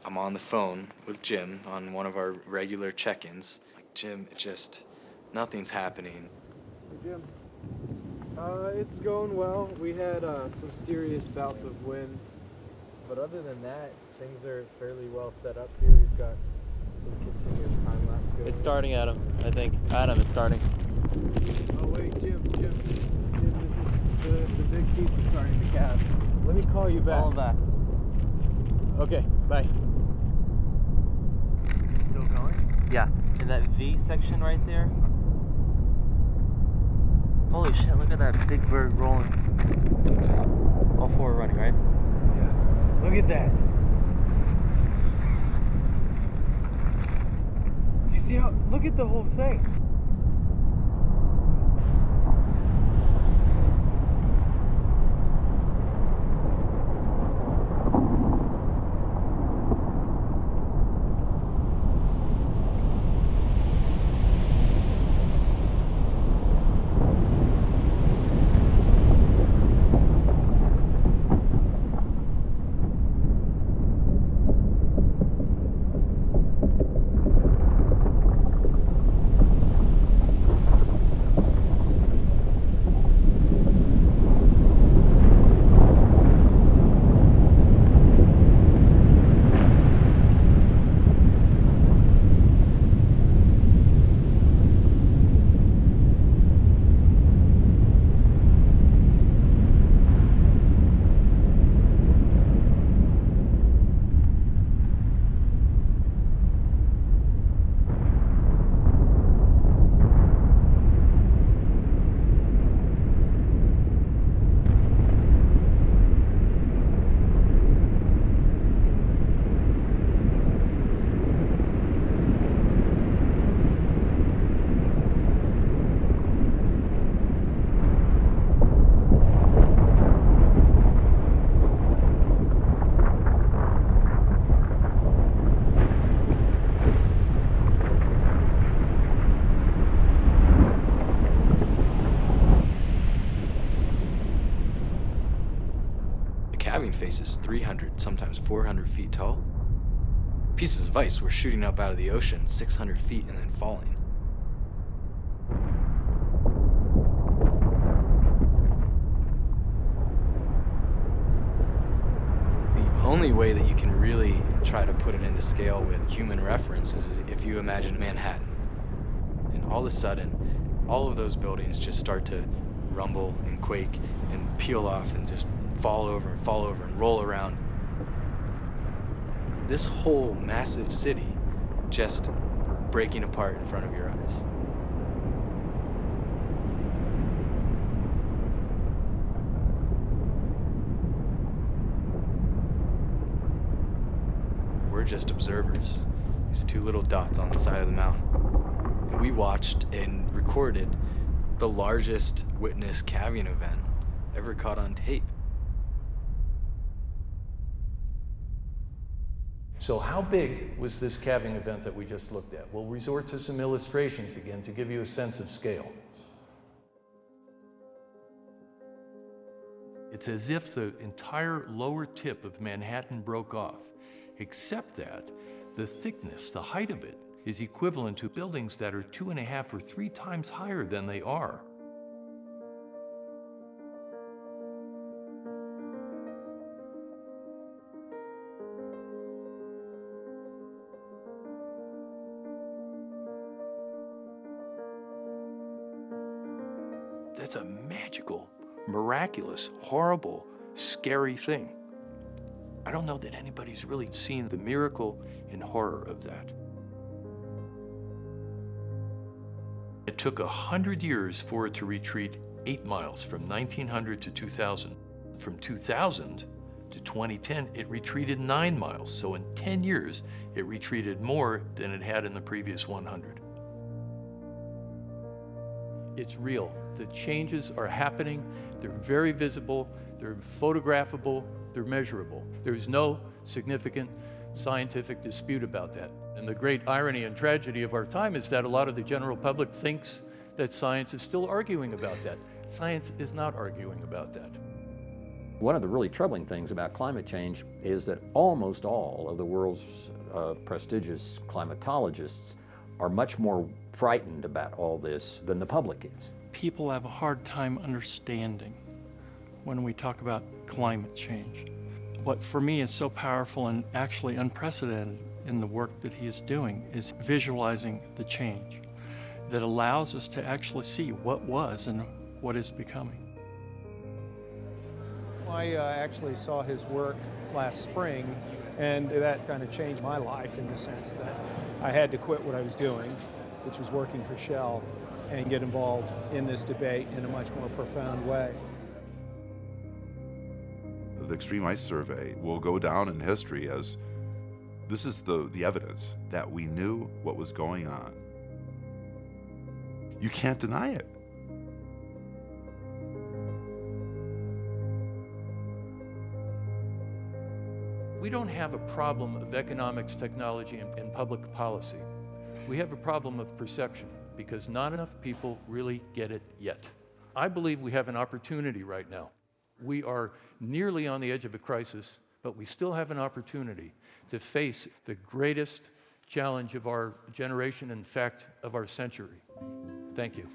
I'm on the phone with Jim on one of our regular check-ins. Like, Jim, nothing's happening. Hey, Jim. It's going well. We had some serious bouts of wind, but other than that, things are fairly well set up here. We've got some continuous time lapse going. It's starting, Adam. I think. Adam, it's starting. Oh wait, Jim, this is the big piece is starting to calve. Let me call you back. Call him back. Okay, bye. Still going? Yeah. In that V section right there. Holy shit, look at that big bird rolling. All four are running, right? Yeah. Look at that. You see how, look at the whole thing. Calving face is 300, sometimes 400 feet tall. Pieces of ice were shooting up out of the ocean 600 feet and then falling. The only way that you can really try to put it into scale with human reference is if you imagine Manhattan. And all of a sudden, all of those buildings just start to rumble and quake and peel off and just fall over and roll around. This whole massive city just breaking apart in front of your eyes. We're just observers, these two little dots on the side of the mountain. And we watched and recorded the largest witness calving event ever caught on tape. So how big was this calving event that we just looked at? We'll resort to some illustrations again to give you a sense of scale. It's as if the entire lower tip of Manhattan broke off, except that the thickness, the height of it, is equivalent to buildings that are 2.5 or 3 times higher than they are. That's a magical, miraculous, horrible, scary thing. I don't know that anybody's really seen the miracle and horror of that. It took 100 years for it to retreat 8 miles from 1900 to 2000. From 2000 to 2010, it retreated 9 miles. So in 10 years, it retreated more than it had in the previous 100. It's real. The changes are happening. They're very visible. They're photographable. They're measurable. There's no significant scientific dispute about that. And the great irony and tragedy of our time is that a lot of the general public thinks that science is still arguing about that. Science is not arguing about that. One of the really troubling things about climate change is that almost all of the world's prestigious climatologists are much more frightened about all this than the public is. People have a hard time understanding when we talk about climate change. What for me is so powerful and actually unprecedented in the work that he is doing is visualizing the change that allows us to actually see what was and what is becoming. I actually saw his work last spring, and that kind of changed my life in the sense that I had to quit what I was doing, which was working for Shell, and get involved in this debate in a much more profound way. The Extreme Ice Survey will go down in history as this is the evidence that we knew what was going on. You can't deny it. We don't have a problem of economics, technology, and public policy. We have a problem of perception because not enough people really get it yet. I believe we have an opportunity right now. We are nearly on the edge of a crisis, but we still have an opportunity to face the greatest challenge of our generation, in fact, of our century. Thank you.